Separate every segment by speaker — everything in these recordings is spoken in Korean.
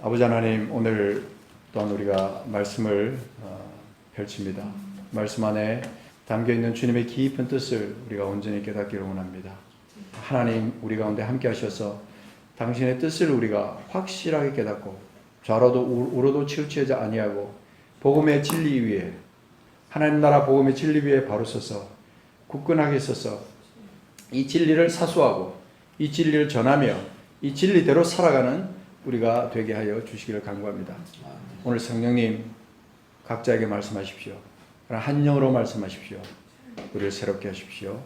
Speaker 1: 아버지 하나님, 오늘 또한 우리가 말씀을 펼칩니다. 말씀 안에 담겨있는 주님의 깊은 뜻을 우리가 온전히 깨닫기를 원합니다. 하나님, 우리 가운데 함께 하셔서 당신의 뜻을 우리가 확실하게 깨닫고 좌로도 우로도 치우치지 아니하고 복음의 진리 위에, 하나님 나라 복음의 진리 위에 바로 서서 굳건하게 서서 이 진리를 사수하고 이 진리를 전하며 이 진리대로 살아가는 우리가 되게 하여 주시기를 간구합니다. 오늘 성령님 각자에게 말씀하십시오. 한 영으로 말씀하십시오. 우리를 새롭게 하십시오.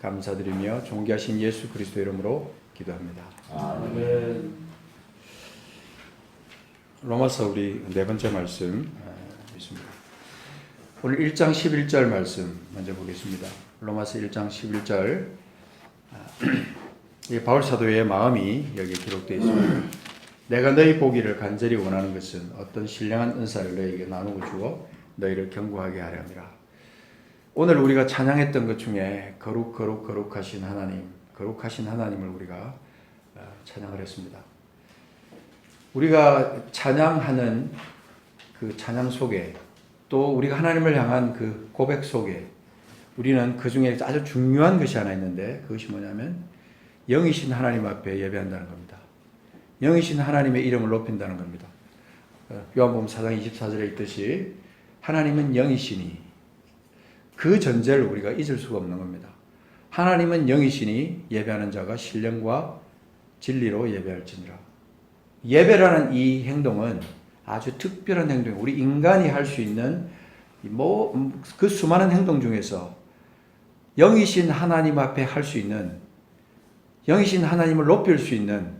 Speaker 1: 감사드리며 존귀하신 예수 그리스도 이름으로 기도합니다. 아멘. 로마서 우리 네 번째 말씀 있습니다. 오늘 1장 11절 말씀 먼저 보겠습니다. 로마서 1장 11절. 이 바울 사도의 마음이 여기 기록되어 있습니다. 내가 너희 보기를 간절히 원하는 것은 어떤 신령한 은사를 너희에게 나누고 주어 너희를 견고하게 하려 함이라. 오늘 우리가 찬양했던 것 중에 거룩하신 하나님, 거룩하신 하나님을 우리가 찬양을 했습니다. 우리가 찬양하는 그 찬양 속에 또 우리가 하나님을 향한 그 고백 속에 우리는 그 중에 아주 중요한 것이 하나 있는데 그것이 뭐냐면 영이신 하나님 앞에 예배한다는 겁니다. 영이신 하나님의 이름을 높인다는 겁니다. 요한복음 4장 24절에 있듯이 하나님은 영이시니 그 전제를 우리가 잊을 수가 없는 겁니다. 하나님은 영이시니 예배하는 자가 신령과 진리로 예배할지니라. 예배라는 이 행동은 아주 특별한 행동이에요. 우리 인간이 할 수 있는 그 수많은 행동 중에서 영이신 하나님 앞에 할 수 있는, 영이신 하나님을 높일 수 있는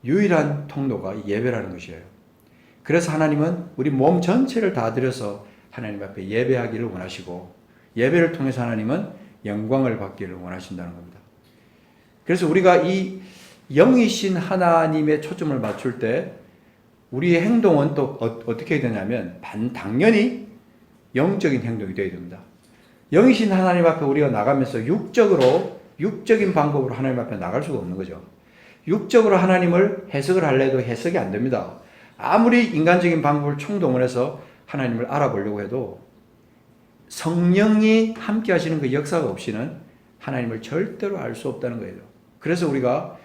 Speaker 1: 유일한 통로가 예배라는 것이에요. 그래서 하나님은 우리 몸 전체를 다 들여서 하나님 앞에 예배하기를 원하시고 예배를 통해서 하나님은 영광을 받기를 원하신다는 겁니다. 그래서 우리가 이 영이신 하나님의 초점을 맞출 때 우리의 행동은 또 어떻게 해야 되냐면 당연히 영적인 행동이 되어야 됩니다. 영이신 하나님 앞에 우리가 나가면서 육적인 방법으로 하나님 앞에 나갈 수가 없는 거죠. 육적으로 하나님을 해석을 하려도 해석이 안 됩니다. 아무리 인간적인 방법을 총동원해서 하나님을 알아보려고 해도 성령이 함께 하시는 그 역사가 없이는 하나님을 절대로 알 수 없다는 거예요. 그래서 우리가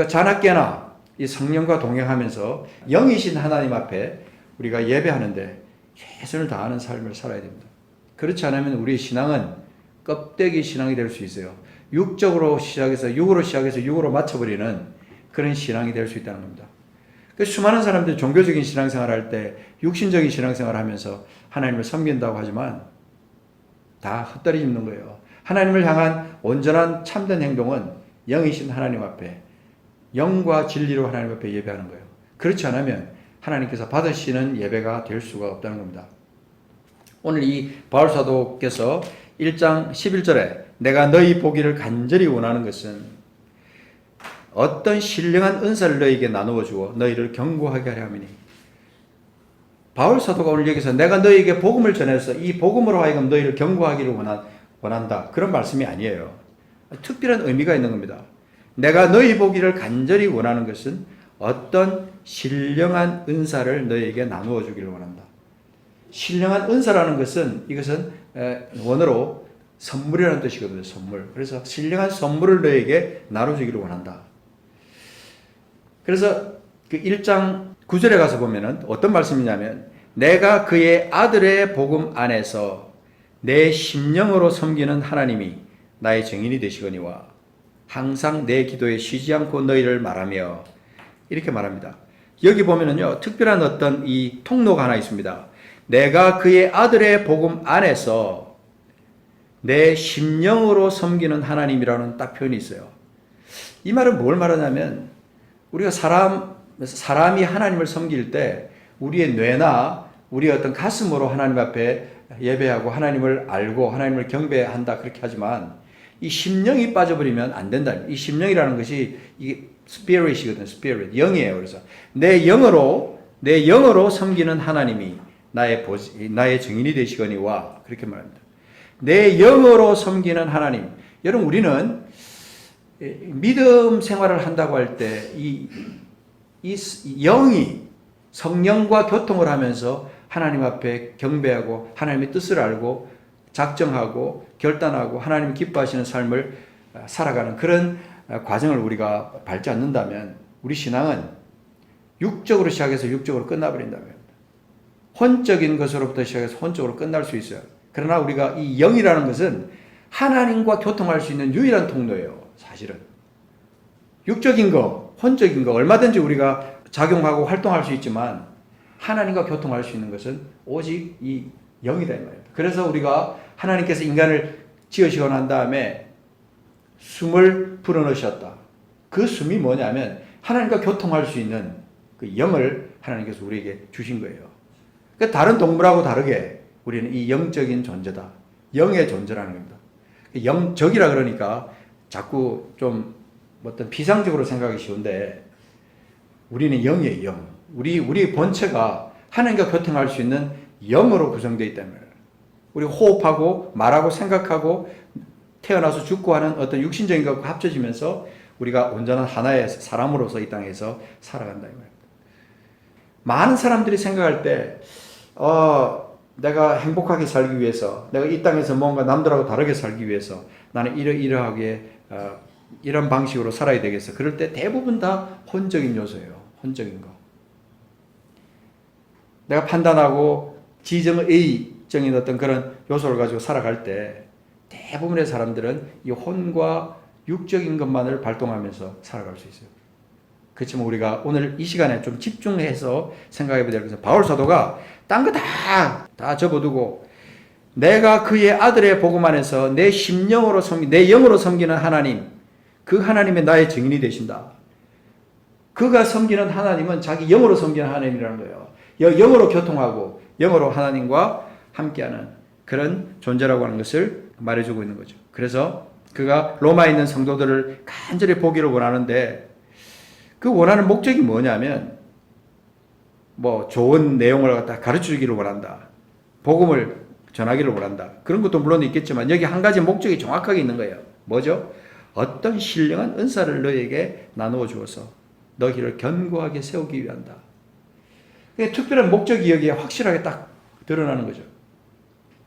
Speaker 1: 자나깨나 이 성령과 동행하면서 영이신 하나님 앞에 우리가 예배하는데 최선을 다하는 삶을 살아야 됩니다. 그렇지 않으면 우리의 신앙은 껍데기 신앙이 될 수 있어요. 육으로 시작해서 육으로 맞춰버리는 그런 신앙이 될 수 있다는 겁니다. 수많은 사람들이 종교적인 신앙생활 할 때 육신적인 신앙생활 하면서 하나님을 섬긴다고 하지만 다 헛다리 짚는 거예요. 하나님을 향한 온전한 참된 행동은 영이신 하나님 앞에 영과 진리로 하나님 앞에 예배하는 거예요. 그렇지 않으면 하나님께서 받으시는 예배가 될 수가 없다는 겁니다. 오늘 이 바울 사도께서 1장 11절에 내가 너희 보기를 간절히 원하는 것은 어떤 신령한 은사를 너희에게 나누어 주어 너희를 견고하게 하려 함이니. 바울 사도가 오늘 여기서 내가 너희에게 복음을 전해서 이 복음으로 하여금 너희를 견고하기를 원한다. 그런 말씀이 아니에요. 특별한 의미가 있는 겁니다. 내가 너희 보기를 간절히 원하는 것은 어떤 신령한 은사를 너희에게 나누어 주기를 원한다. 신령한 은사라는 것은 이것은 원어로 선물이라는 뜻이거든요. 선물. 그래서 신령한 선물을 너에게 나눠주기를 원한다. 그래서 그 1장 9절에 가서 보면은 어떤 말씀이냐면 내가 그의 아들의 복음 안에서 내 심령으로 섬기는 하나님이 나의 증인이 되시거니와 항상 내 기도에 쉬지 않고 너희를 말하며 이렇게 말합니다. 여기 보면은요 특별한 어떤 이 통로가 하나 있습니다. 내가 그의 아들의 복음 안에서 내 심령으로 섬기는 하나님이라는 딱 표현이 있어요. 이 말은 뭘 말하냐면 우리가 사람이 하나님을 섬길 때 우리의 뇌나 우리의 어떤 가슴으로 하나님 앞에 예배하고 하나님을 알고 하나님을 경배한다 그렇게 하지만 이 심령이 빠져버리면 안 된다. 이 심령이라는 것이 이게 spirit이거든요. spirit. 영이에요. 그래서 내 영으로 섬기는 하나님이 나의 증인이 되시거니와 그렇게 말합니다. 내 영으로 섬기는 하나님. 여러분 우리는 믿음 생활을 한다고 할 때 이 영이 성령과 교통을 하면서 하나님 앞에 경배하고 하나님의 뜻을 알고 작정하고 결단하고 하나님 기뻐하시는 삶을 살아가는 그런 과정을 우리가 밟지 않는다면 우리 신앙은 육적으로 시작해서 육적으로 끝나버린다면 혼적인 것으로부터 시작해서 혼적으로 끝날 수 있어요. 그러나 우리가 이 영이라는 것은 하나님과 교통할 수 있는 유일한 통로예요. 사실은 육적인 거, 혼적인 거 얼마든지 우리가 작용하고 활동할 수 있지만 하나님과 교통할 수 있는 것은 오직 이 영이다 이 말입니다. 그래서 우리가 하나님께서 인간을 지으시고 난 다음에 숨을 불어넣으셨다. 그 숨이 뭐냐면 하나님과 교통할 수 있는 그 영을 하나님께서 우리에게 주신 거예요. 그러니까 다른 동물하고 다르게 우리는 이 영적인 존재다. 영의 존재라는 겁니다. 영적이라 그러니까 자꾸 좀 어떤 비상적으로 생각하기 쉬운데 우리는 영이에요. 영. 우리의 본체가 하나님과 교통할 수 있는 영으로 구성되어 있다는 거예요. 우리 호흡하고 말하고 생각하고 태어나서 죽고 하는 어떤 육신적인 것과 합쳐지면서 우리가 온전한 하나의 사람으로서 이 땅에서 살아간다 이 말입니다. 많은 사람들이 생각할 때 내가 행복하게 살기 위해서 내가 이 땅에서 뭔가 남들하고 다르게 살기 위해서 나는 이러하게 이런 방식으로 살아야 되겠어. 그럴 때 대부분 다 혼적인 요소예요. 혼적인 거. 내가 판단하고 지정의적인 어떤 그런 요소를 가지고 살아갈 때 대부분의 사람들은 이 혼과 육적인 것만을 발동하면서 살아갈 수 있어요. 그렇지만 우리가 오늘 이 시간에 좀 집중해서 생각해 보자. 그래서 바울 사도가 딴 거 다 접어두고 내가 그의 아들의 복음 안에서 내 심령으로 내 영으로 섬기는 하나님, 그 하나님의 나의 증인이 되신다. 그가 섬기는 하나님은 자기 영으로 섬기는 하나님이라는 거예요. 영으로 교통하고 영으로 하나님과 함께하는 그런 존재라고 하는 것을 말해주고 있는 거죠. 그래서 그가 로마에 있는 성도들을 간절히 보기를 원하는데 그 원하는 목적이 뭐냐면 뭐 좋은 내용을 갖다 가르쳐주기를 원한다. 복음을 전하기를 원한다. 그런 것도 물론 있겠지만 여기 한 가지 목적이 정확하게 있는 거예요. 뭐죠? 어떤 신령한 은사를 너에게 나누어 주어서 너희를 견고하게 세우기 위한다. 특별한 목적이 여기에 확실하게 딱 드러나는 거죠.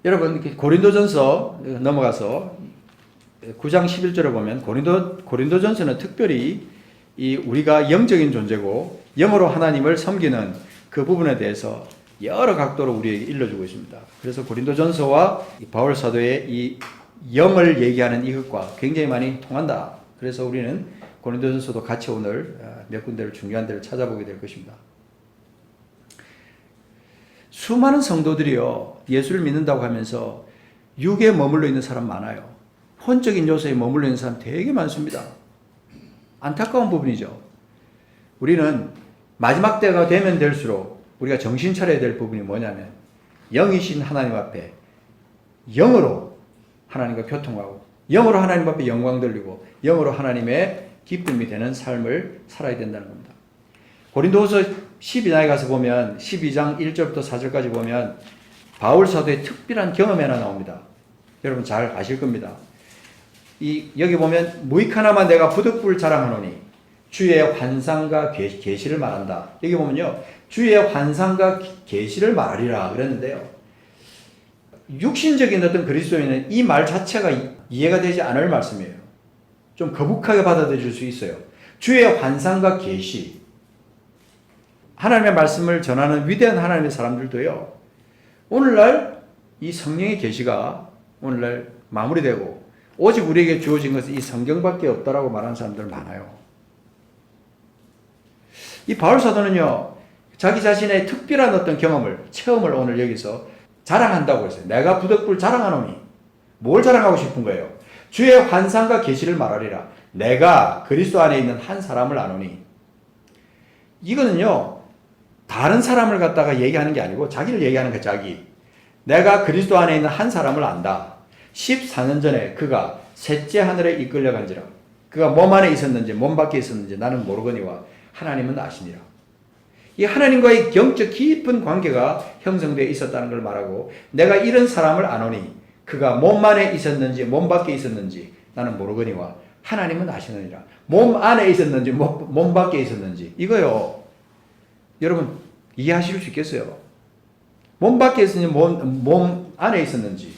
Speaker 1: 여러분 고린도전서 넘어가서 9장 11절을 보면 고린도전서는 특별히 이 우리가 영적인 존재고 영으로 하나님을 섬기는 그 부분에 대해서 여러 각도로 우리에게 일러주고 있습니다. 그래서 고린도전서와 바울 사도의 이 영을 얘기하는 이것과 굉장히 많이 통한다. 그래서 우리는 고린도전서도 같이 오늘 몇 군데를 중요한 데를 찾아보게 될 것입니다. 수많은 성도들이요 예수를 믿는다고 하면서 육에 머물러 있는 사람 많아요. 혼적인 요소에 머물러 있는 사람 되게 많습니다. 안타까운 부분이죠. 우리는 마지막 때가 되면 될수록 우리가 정신 차려야 될 부분이 뭐냐면 영이신 하나님 앞에 영으로 하나님과 교통하고 영으로 하나님 앞에 영광 돌리고 영으로 하나님의 기쁨이 되는 삶을 살아야 된다는 겁니다. 고린도후서 12장에 가서 보면 12장 1절부터 4절까지 보면 바울 사도의 특별한 경험이 하나 나옵니다. 여러분 잘 아실 겁니다. 여기 보면 무익 하나만 내가 부득불 자랑하노니 주의 환상과 계시를 말한다. 여기 보면요 주의 환상과 계시를 말하리라 그랬는데요. 육신적인 어떤 그리스도인은 이 말 자체가 이해가 되지 않을 말씀이에요. 좀 거북하게 받아들일 수 있어요. 주의 환상과 계시. 하나님의 말씀을 전하는 위대한 하나님의 사람들도요. 오늘날 이 성령의 계시가 오늘날 마무리되고 오직 우리에게 주어진 것은 이 성경밖에 없다라고 말하는 사람들 많아요. 이 바울 사도는요. 자기 자신의 특별한 어떤 체험을 오늘 여기서 자랑한다고 했어요. 내가 부득불 자랑하노니. 뭘 자랑하고 싶은 거예요? 주의 환상과 계시를 말하리라. 내가 그리스도 안에 있는 한 사람을 아노니. 이거는요. 다른 사람을 갖다가 얘기하는 게 아니고 자기를 얘기하는 거예요. 자기. 내가 그리스도 안에 있는 한 사람을 안다. 14년 전에 그가 셋째 하늘에 이끌려간지라. 그가 몸 안에 있었는지 몸 밖에 있었는지 나는 모르거니와 하나님은 아시니라. 이 하나님과의 영적 깊은 관계가 형성되어 있었다는 걸 말하고 내가 이런 사람을 아노니 그가 몸 안에 있었는지 몸 밖에 있었는지 나는 모르거니와 하나님은 아시느니라. 몸 안에 있었는지 몸 밖에 있었는지 이거요. 여러분 이해하실 수 있겠어요? 몸 밖에 있었는지 몸 안에 있었는지,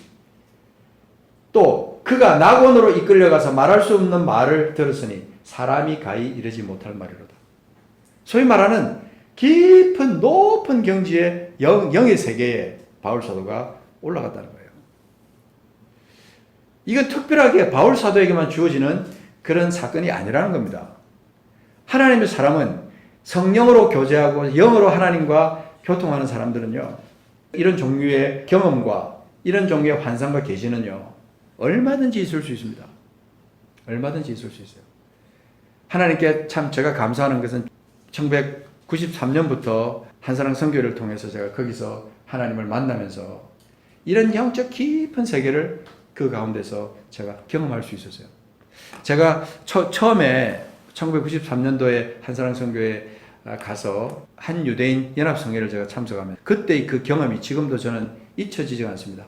Speaker 1: 또 그가 낙원으로 이끌려가서 말할 수 없는 말을 들었으니 사람이 가히 이르지 못할 말이로다. 소위 말하는 깊은 높은 경지의 영의 세계에 바울 사도가 올라갔다는 거예요. 이건 특별하게 바울 사도에게만 주어지는 그런 사건이 아니라는 겁니다. 하나님의 사람은 성령으로 교제하고 영으로 하나님과 교통하는 사람들은요, 이런 종류의 경험과 이런 종류의 환상과 계시는요, 얼마든지 있을 수 있습니다. 얼마든지 있을 수 있어요. 하나님께 참 제가 감사하는 것은 1993년부터 한사랑 선교를 통해서 제가 거기서 하나님을 만나면서 이런 영적 깊은 세계를 그 가운데서 제가 경험할 수 있었어요. 제가 처음에 1993년도에 한사랑 선교에 가서 한 유대인 연합성회를 제가 참석하면 그때의 그 경험이 지금도 저는 잊혀지지 않습니다.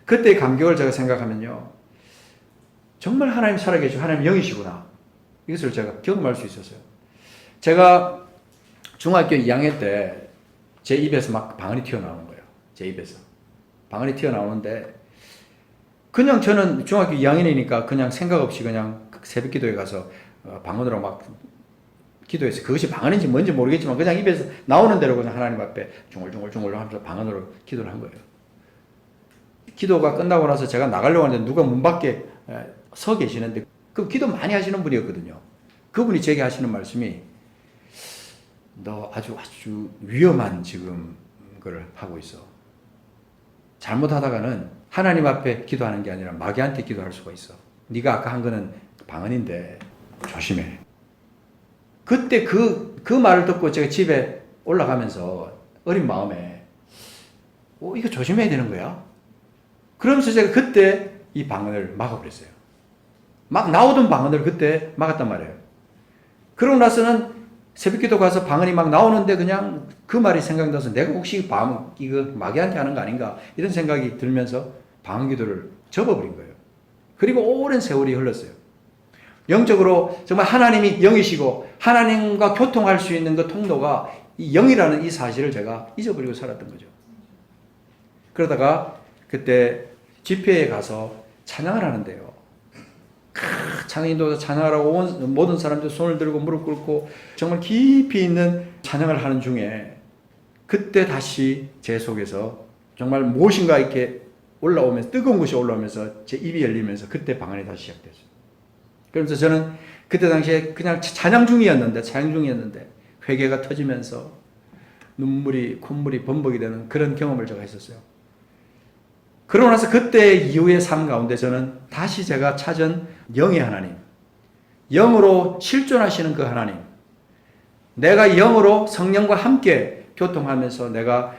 Speaker 1: 그때의 감격을 제가 생각하면요, 정말 하나님 살아계시고 하나님 영이시구나, 이것을 제가 경험할 수 있었어요. 제가 중학교 2학년 때 제 입에서 막 방언이 튀어나오는 거예요. 제 입에서 방언이 튀어나오는데, 그냥 저는 중학교 2학년이니까 그냥 생각 없이 그냥 새벽 기도에 가서 방언으로 막 기도했어요. 그것이 방언인지 뭔지 모르겠지만 그냥 입에서 나오는 대로 그냥 하나님 앞에 중얼중얼 하면서 방언으로 기도를 한 거예요. 기도가 끝나고 나서 제가 나가려고 하는데 누가 문 밖에 서 계시는데, 그 기도 많이 하시는 분이었거든요. 그분이 제게 하시는 말씀이, 너 아주 위험한 지금 걸 하고 있어. 잘못하다가는 하나님 앞에 기도하는 게 아니라 마귀한테 기도할 수가 있어. 네가 아까 한 거는 방언인데 조심해. 그때 그 말을 듣고 제가 집에 올라가면서 어린 마음에 이거 조심해야 되는 거야? 그러면서 제가 그때 이 방언을 막아버렸어요. 막 나오던 방언을 그때 막았단 말이에요. 그러고 나서는 새벽기도 가서 방언이 막 나오는데 그냥 그 말이 생각나서 내가 혹시 이거 마귀한테 하는 거 아닌가 이런 생각이 들면서 방언기도를 접어버린 거예요. 그리고 오랜 세월이 흘렀어요. 영적으로 정말 하나님이 영이시고 하나님과 교통할 수 있는 그 통로가 이 영이라는 이 사실을 제가 잊어버리고 살았던 거죠. 그러다가 그때 집회에 가서 찬양을 하는데요, 찬양인도 찬양하라고 온 모든 사람들 손을 들고 무릎 꿇고 정말 깊이 있는 찬양을 하는 중에 그때 다시 제 속에서 정말 무엇인가 이렇게 올라오면서, 뜨거운 것이 올라오면서 제 입이 열리면서 그때 방언이 다시 시작됐어요. 그래서 저는 그때 당시에 그냥 찬양 중이었는데 회개가 터지면서 눈물이 콧물이 범벅이 되는 그런 경험을 제가 했었어요. 그러고 나서 그때 이후의 삶 가운데 저는 다시 제가 찾은 영의 하나님, 영으로 실존하시는 그 하나님, 내가 영으로 성령과 함께 교통하면서 내가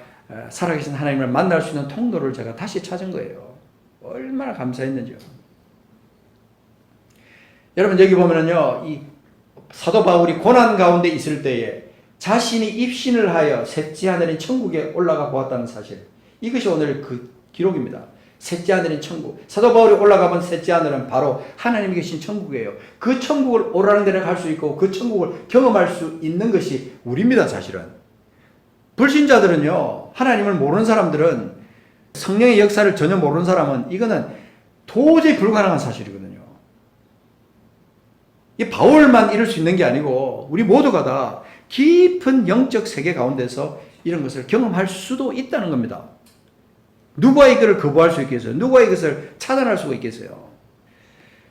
Speaker 1: 살아계신 하나님을 만날 수 있는 통로를 제가 다시 찾은 거예요. 얼마나 감사했는지요. 여러분 여기 보면은요, 이 사도 바울이 고난 가운데 있을 때에 자신이 입신을 하여 셋째 하늘인 천국에 올라가 보았다는 사실, 이것이 오늘 그 기록입니다. 셋째 하늘인 천국. 사도 바울이 올라가 본 셋째 하늘은 바로 하나님이 계신 천국이에요. 그 천국을 오라는 데를 갈 수 있고 그 천국을 경험할 수 있는 것이 우리입니다. 사실은 불신자들은요, 하나님을 모르는 사람들은, 성령의 역사를 전혀 모르는 사람은 이거는 도저히 불가능한 사실이거든요. 이 바울만 이룰 수 있는 게 아니고 우리 모두가 다 깊은 영적 세계 가운데서 이런 것을 경험할 수도 있다는 겁니다. 누가 이것을 거부할 수 있겠어요? 누가 이것을 차단할 수가 있겠어요?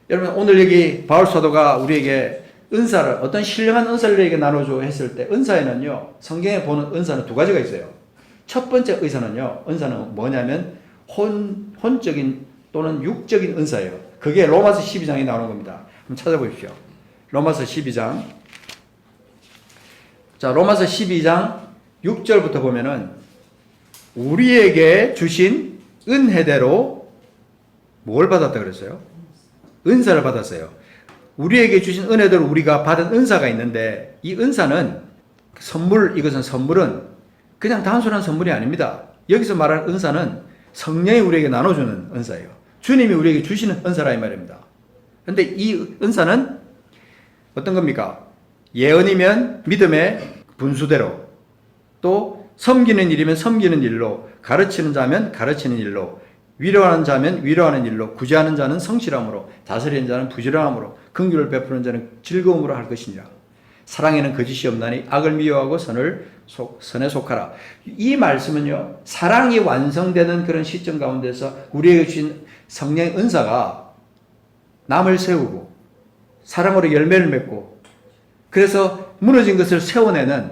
Speaker 1: 여러분 오늘 여기 바울 사도가 우리에게 은사를, 어떤 신령한 은사를 우리에게 나눠줘 했을 때, 은사에는요, 성경에 보는 은사는 두 가지가 있어요. 첫 번째 은사는 뭐냐면 혼적인 또는 육적인 은사예요. 그게 로마서 12장에 나오는 겁니다. 한번 찾아보십시오. 로마서 12장. 자, 로마서 12장 6절부터 보면은 우리에게 주신 은혜대로 뭘 받았다 그랬어요? 은사를 받았어요. 우리에게 주신 은혜대로 우리가 받은 은사가 있는데, 이 은사는 이것은 선물은 그냥 단순한 선물이 아닙니다. 여기서 말하는 은사는 성령이 우리에게 나눠주는 은사예요. 주님이 우리에게 주시는 은사라 이 말입니다. 그런데 이 은사는 어떤 겁니까? 예언이면 믿음의 분수대로, 또 섬기는 일이면 섬기는 일로, 가르치는 자면 가르치는 일로, 위로하는 자면 위로하는 일로, 구제하는 자는 성실함으로, 다스리는 자는 부지런함으로, 긍휼을 베푸는 자는 즐거움으로 할 것이니라. 사랑에는 거짓이 없나니 악을 미워하고 선에 속하라. 이 말씀은요, 사랑이 완성되는 그런 시점 가운데서 우리에게 주신 성령의 은사가 남을 세우고 사랑으로 열매를 맺고, 그래서 무너진 것을 세워내는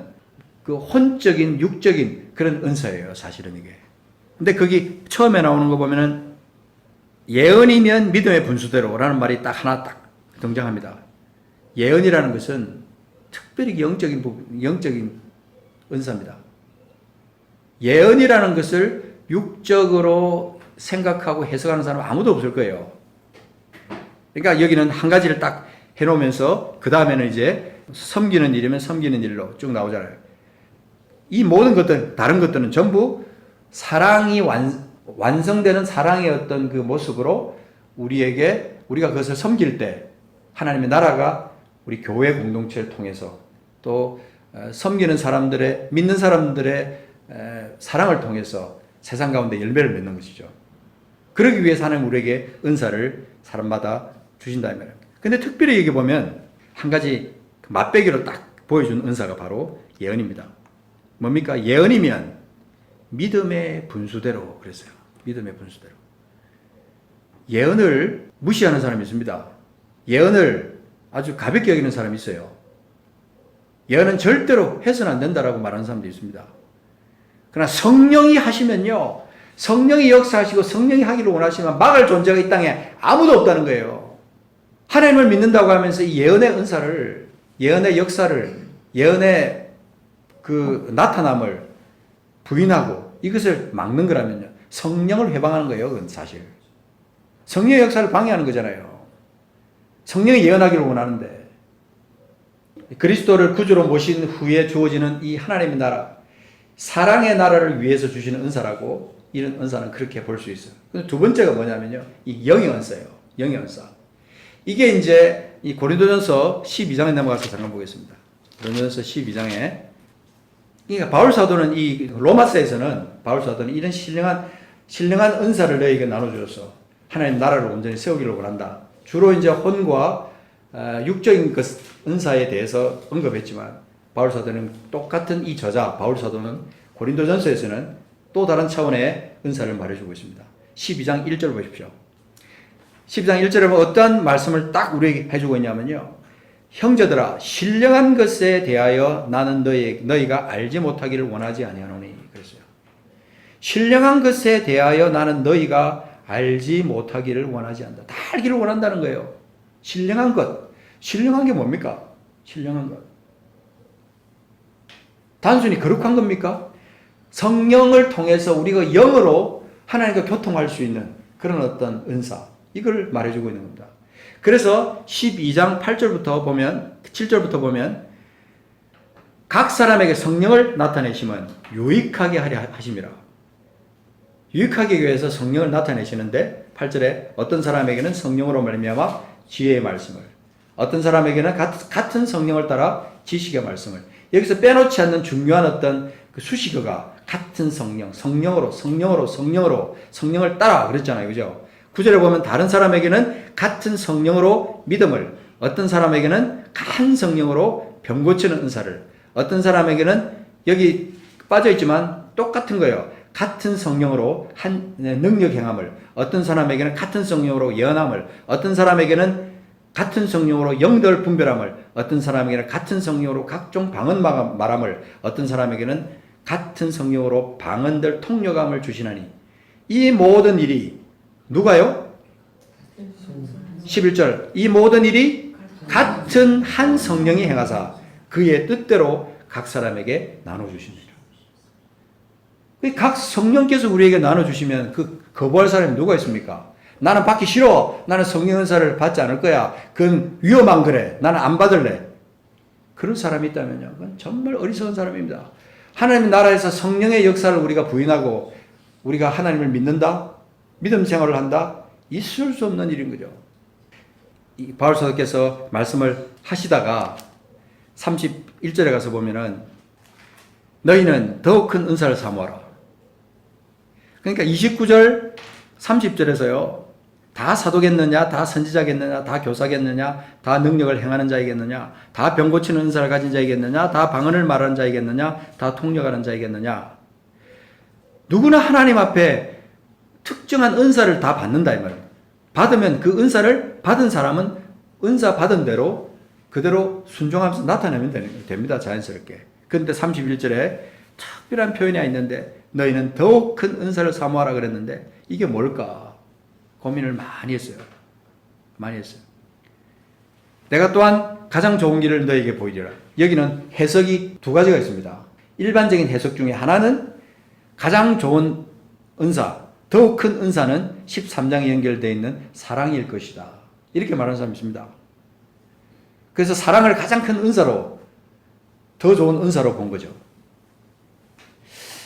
Speaker 1: 그 혼적인 육적인 그런 은사예요, 사실은 이게. 근데 거기 처음에 나오는 거 보면은 예언이면 믿음의 분수대로라는 말이 딱 하나 딱 등장합니다. 예언이라는 것은 특별히 영적인 은사입니다. 예언이라는 것을 육적으로 생각하고 해석하는 사람은 아무도 없을 거예요. 그러니까 여기는 한 가지를 딱 해놓으면서 그 다음에는 이제 섬기는 일이면 섬기는 일로 쭉 나오잖아요. 이 모든 것들, 다른 것들은 전부 사랑이 완성되는 사랑의 어떤 그 모습으로 우리가 그것을 섬길 때 하나님의 나라가 우리 교회 공동체를 통해서 또 섬기는 사람들의, 믿는 사람들의 사랑을 통해서 세상 가운데 열매를 맺는 것이죠. 그러기 위해서 하나님 우리에게 은사를 사람마다 주신다 이 말입니다. 근데 특별히 여기 보면 한 가지 맛배기로 딱 보여준 은사가 바로 예언입니다. 뭡니까? 예언이면 믿음의 분수대로 그랬어요. 믿음의 분수대로. 예언을 무시하는 사람이 있습니다. 예언을 아주 가볍게 여기는 사람이 있어요. 예언은 절대로 해서는 안 된다라고 말하는 사람도 있습니다. 그러나 성령이 하시면요, 성령이 역사하시고 성령이 하기를 원하시면 막을 존재가 이 땅에 아무도 없다는 거예요. 하나님을 믿는다고 하면서 이 예언의 은사를, 예언의 역사를, 예언의 그 나타남을 부인하고 이것을 막는 거라면요, 성령을 회방하는 거예요. 그건 사실 성령의 역사를 방해하는 거잖아요. 성령이 예언하기를 원하는데, 그리스도를 구주로 모신 후에 주어지는 이 하나님의 나라, 사랑의 나라를 위해서 주시는 은사라고, 이런 은사는 그렇게 볼 수 있어요. 근데 두 번째가 뭐냐면요, 이 영의 은사예요. 영의 은사. 이게 이제 이 고린도전서 12장에 넘어가서 잠깐 보겠습니다. 고린도전서 12장에, 그러니까 바울 사도는 이 로마서에서는 바울 사도는 이런 신령한 은사를 너에게 나눠주어서 하나님 나라를 온전히 세우기를 원한다. 주로 이제 혼과 육적인 그 은사에 대해서 언급했지만, 바울 사도는 똑같은 이 저자 바울 사도는 고린도전서에서는 또 다른 차원의 은사를 말해주고 있습니다. 12장 1절 보십시오. 12장 1절에 보면 어떠한 말씀을 딱 우리에게 해주고 있냐면요, 형제들아 신령한 것에 대하여 나는 너희가 알지 못하기를 원하지 아니하노니 그랬어요. 신령한 것에 대하여 나는 너희가 알지 못하기를 원하지 않는다. 다 알기를 원한다는 거예요. 신령한 것. 신령한 게 뭡니까? 신령한 것. 단순히 거룩한 겁니까? 성령을 통해서 우리가 영으로 하나님과 교통할 수 있는 그런 어떤 은사, 이걸 말해주고 있는 겁니다. 그래서 12장 8절부터 보면, 7절부터 보면 각 사람에게 성령을 나타내시면 유익하게 하려 하심이라. 유익하게 위해서 성령을 나타내시는데 8절에 어떤 사람에게는 성령으로 말미암아 지혜의 말씀을, 어떤 사람에게는 같은 성령을 따라 지식의 말씀을, 여기서 빼놓지 않는 중요한 어떤 그 수식어가 같은 성령으로 성령을 따라 그랬잖아요. 그죠? 9절에 보면 다른 사람에게는 같은 성령으로 믿음을, 어떤 사람에게는 한 성령으로 병 고치는 은사를, 어떤 사람에게는 여기 빠져있지만 똑같은 거예요. 같은 성령으로 한 능력 행함을, 어떤 사람에게는 같은 성령으로 예언함을, 어떤 사람에게는 같은 성령으로 영들 분별함을, 어떤 사람에게는 같은 성령으로 각종 방언 말함을, 어떤 사람에게는 같은 성령으로 방언들 통역함을 주시나니 이 모든 일이 누가요? 11절 이 모든 일이 같은 한 성령이 행하사 그의 뜻대로 각 사람에게 나눠주십니다. 각 성령께서 우리에게 나눠주시면 그 거부할 사람이 누가 있습니까? 나는 받기 싫어. 나는 성령 은사를 받지 않을 거야. 그건 위험한 거래. 나는 안 받을래. 그런 사람이 있다면요, 그건 정말 어리석은 사람입니다. 하나님의 나라에서 성령의 역사를 우리가 부인하고 우리가 하나님을 믿는다? 믿음 생활을 한다? 있을 수 없는 일인 거죠. 바울 사도께서 말씀을 하시다가 31절에 가서 보면은 너희는 더욱 큰 은사를 사모하라. 그러니까 29절 30절에서요. 다 사도겠느냐, 다 선지자겠느냐, 다 교사겠느냐, 다 능력을 행하는 자이겠느냐, 다 병 고치는 은사를 가진 자이겠느냐, 다 방언을 말하는 자이겠느냐, 다 통역하는 자이겠느냐. 누구나 하나님 앞에 특정한 은사를 다 받는다 이 말이에요. 받으면 그 은사를 받은 사람은 은사 받은 대로 그대로 순종하면서 나타내면 됩니다. 자연스럽게. 그런데 31절에 특별한 표현이 있는데 너희는 더욱 큰 은사를 사모하라 그랬는데 이게 뭘까? 고민을 많이 했어요. 많이 했어요. 내가 또한 가장 좋은 길을 너에게 보이리라. 여기는 해석이 두 가지가 있습니다. 일반적인 해석 중에 하나는 가장 좋은 은사, 더욱 큰 은사는 13장에 연결되어 있는 사랑일 것이다. 이렇게 말하는 사람이 있습니다. 그래서 사랑을 가장 큰 은사로, 더 좋은 은사로 본 거죠.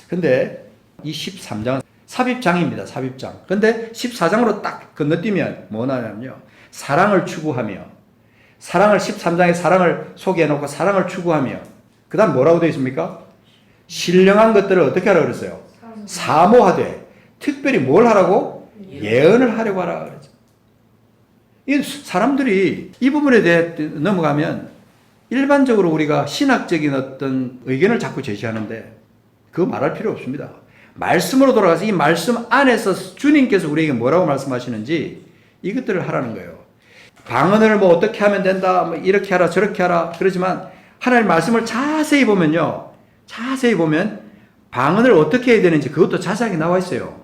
Speaker 1: 근데 이 13장은 삽입장입니다. 삽입장. 근데 14장으로 딱 건너뛰면 뭐냐면요. 사랑을 추구하며, 사랑을 13장에 사랑을 소개해놓고 사랑을 추구하며, 그 다음 뭐라고 되어 있습니까? 신령한 것들을 어떻게 하라고 그랬어요? 사모하되. 특별히 뭘 하라고? 예언을 하려고 하라 그랬죠. 이 사람들이 이 부분에 대해 넘어가면 일반적으로 우리가 신학적인 어떤 의견을 자꾸 제시하는데 그거 말할 필요 없습니다. 말씀으로 돌아가서 이 말씀 안에서 주님께서 우리에게 뭐라고 말씀하시는지 이것들을 하라는 거예요. 방언을 뭐 어떻게 하면 된다, 뭐 이렇게 하라, 저렇게 하라. 그러지만 하나님 말씀을 자세히 보면요. 자세히 보면 방언을 어떻게 해야 되는지 그것도 자세하게 나와 있어요.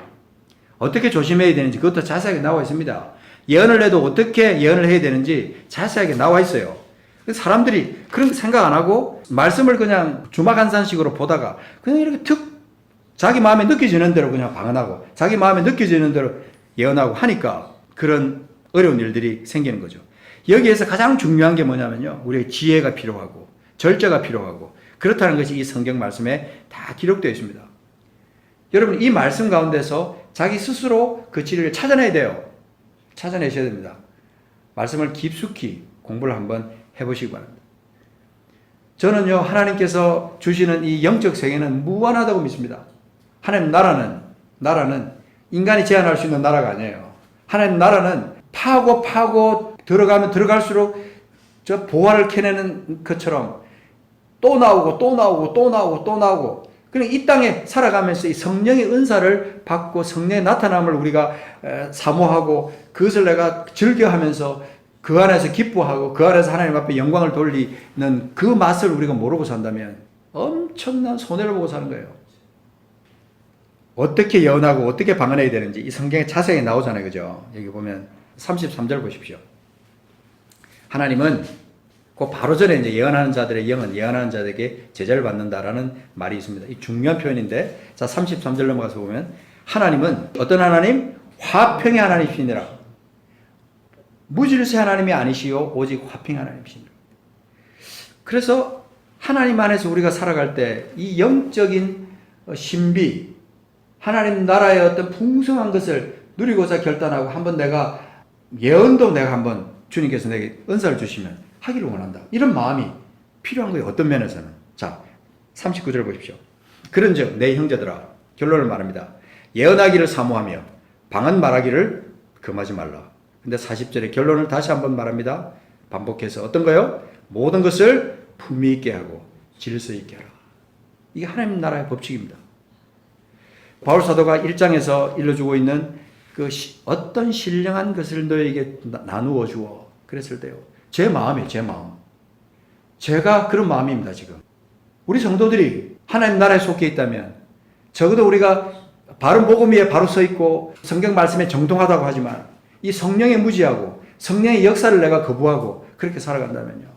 Speaker 1: 어떻게 조심해야 되는지 그것도 자세하게 나와 있습니다. 예언을 해도 어떻게 예언을 해야 되는지 자세하게 나와 있어요. 사람들이 그런 생각 안 하고 말씀을 그냥 주마간산식으로 보다가 그냥 이렇게 자기 마음에 느껴지는 대로 그냥 방언하고 자기 마음에 느껴지는 대로 예언하고 하니까 그런 어려운 일들이 생기는 거죠. 여기에서 가장 중요한 게 뭐냐면요. 우리의 지혜가 필요하고 절제가 필요하고 그렇다는 것이 이 성경 말씀에 다 기록되어 있습니다. 여러분 이 말씀 가운데서 자기 스스로 그 진리를 찾아내야 돼요. 찾아내셔야 됩니다. 말씀을 깊숙이 공부를 한번 해보시기 바랍니다. 저는요 하나님께서 주시는 이 영적 세계는 무한하다고 믿습니다. 하나님 나라는 인간이 제한할 수 있는 나라가 아니에요. 하나님 나라는 파고 들어가면 들어갈수록 저 보화를 캐내는 것처럼 또 나오고 그냥 이 땅에 살아가면서 이 성령의 은사를 받고 성령의 나타남을 우리가 사모하고 그것을 내가 즐겨하면서 그 안에서 기뻐하고 그 안에서 하나님 앞에 영광을 돌리는 그 맛을 우리가 모르고 산다면 엄청난 손해를 보고 사는 거예요. 어떻게 예언하고 어떻게 방언해야 되는지 이 성경에 자세히 나오잖아요. 그죠? 여기 보면 33절 보십시오. 하나님은 그 바로 전에 이제 예언하는 자들의 영은 예언하는 자들에게 제자를 받는다라는 말이 있습니다. 이 중요한 표현인데, 자, 33절 넘어가서 보면, 하나님은 어떤 하나님? 화평의 하나님이시니라. 무질서의 하나님이 아니시요, 오직 화평의 하나님이시니라. 그래서 하나님 안에서 우리가 살아갈 때 이 영적인 신비, 하나님 나라의 어떤 풍성한 것을 누리고자 결단하고 한번 내가 예언도 내가 한번 주님께서 내게 은사를 주시면 하기를 원한다. 이런 마음이 필요한 거예요. 어떤 면에서는. 자, 39절 보십시오. 그런즉 내 형제들아, 결론을 말합니다. 예언하기를 사모하며 방언 말하기를 금하지 말라. 근데 40절에 결론을 다시 한번 말합니다. 반복해서 어떤 거요? 모든 것을 품위 있게 하고 질서 있게 하라. 이게 하나님 나라의 법칙입니다. 바울 사도가 1장에서 일러주고 있는 그 어떤 신령한 것을 너에게 나누어 주어 그랬을 때요. 제 마음이에요. 제 마음. 제가 그런 마음입니다. 지금. 우리 성도들이 하나님 나라에 속해 있다면 적어도 우리가 바른 복음 위에 바로 서 있고 성경 말씀에 정통하다고 하지만 이 성령에 무지하고 성령의 역사를 내가 거부하고 그렇게 살아간다면요.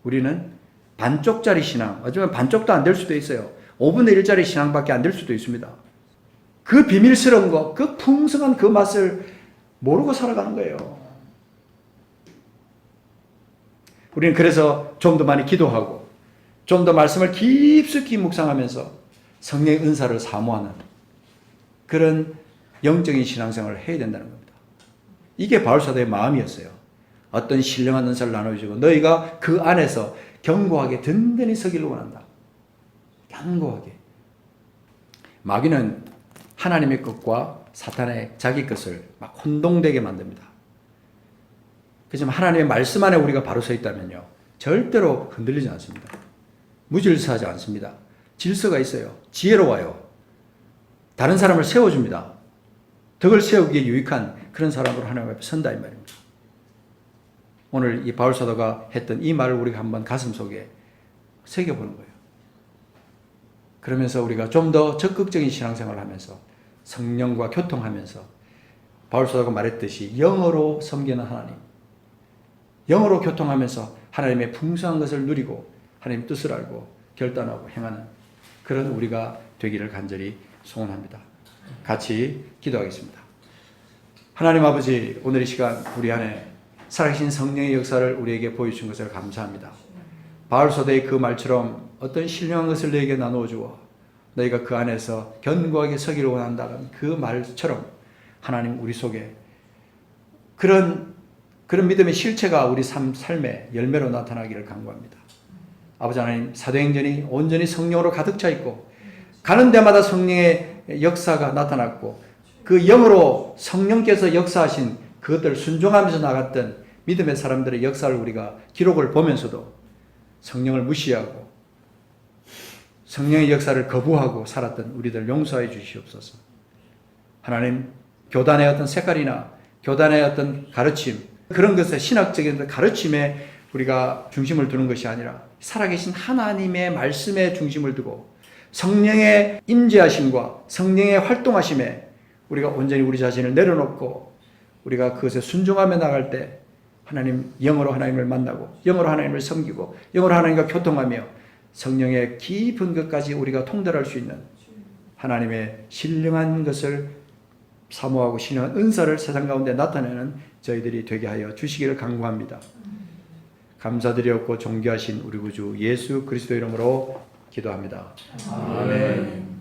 Speaker 1: 우리는 반쪽짜리 신앙, 어쩌면 반쪽도 안 될 수도 있어요. 5분의 1짜리 신앙밖에 안 될 수도 있습니다. 그 비밀스러운 거, 그 풍성한 그 맛을 모르고 살아가는 거예요. 우리는 그래서 좀 더 많이 기도하고 좀 더 말씀을 깊숙이 묵상하면서 성령의 은사를 사모하는 그런 영적인 신앙생활을 해야 된다는 겁니다. 이게 바울사도의 마음이었어요. 어떤 신령한 은사를 나눠주고 너희가 그 안에서 견고하게 든든히 서기를 원한다. 견고하게. 마귀는 하나님의 것과 사탄의 자기 것을 막 혼동되게 만듭니다. 그렇지만 하나님의 말씀 안에 우리가 바로 서 있다면요, 절대로 흔들리지 않습니다. 무질서하지 않습니다. 질서가 있어요. 지혜로워요. 다른 사람을 세워줍니다. 덕을 세우기에 유익한 그런 사람으로 하나님 앞에 선다 이 말입니다. 오늘 이 바울 사도가 했던 이 말을 우리가 한번 가슴 속에 새겨보는 거예요. 그러면서 우리가 좀 더 적극적인 신앙생활을 하면서 성령과 교통하면서 바울 사도가 말했듯이 영어로 섬기는 하나님, 영어로 교통하면서 하나님의 풍성한 것을 누리고 하나님의 뜻을 알고 결단하고 행하는 그런 우리가 되기를 간절히 소원합니다. 같이 기도하겠습니다. 하나님 아버지, 오늘 이 시간 우리 안에 살아계신 성령의 역사를 우리에게 보여주신 것을 감사합니다. 바울 사도의 그 말처럼 어떤 신령한 것을 너에게 나누어 주어 너희가 그 안에서 견고하게 서기를 원한다는 그 말처럼 하나님 우리 속에 그런 믿음의 실체가 우리 삶의 열매로 나타나기를 간구합니다. 아버지 하나님, 사도행전이 온전히 성령으로 가득 차 있고 가는 데마다 성령의 역사가 나타났고 그 영으로 성령께서 역사하신 그것들을 순종하면서 나갔던 믿음의 사람들의 역사를 우리가 기록을 보면서도 성령을 무시하고 성령의 역사를 거부하고 살았던 우리들 용서해 주시옵소서. 하나님, 교단의 어떤 색깔이나 교단의 어떤 가르침, 그런 것에 신학적인 가르침에 우리가 중심을 두는 것이 아니라 살아계신 하나님의 말씀에 중심을 두고 성령의 임재하심과 성령의 활동하심에 우리가 온전히 우리 자신을 내려놓고 우리가 그것에 순종하며 나갈 때 하나님, 영으로 하나님을 만나고 영으로 하나님을 섬기고 영으로 하나님과 교통하며 성령의 깊은 것까지 우리가 통달할 수 있는 하나님의 신령한 것을 사모하고 신령한 은사를 세상 가운데 나타내는 저희들이 되게 하여 주시기를 간구합니다. 감사드리옵고 존귀하신 우리 구주 예수 그리스도 이름으로 기도합니다. 아멘.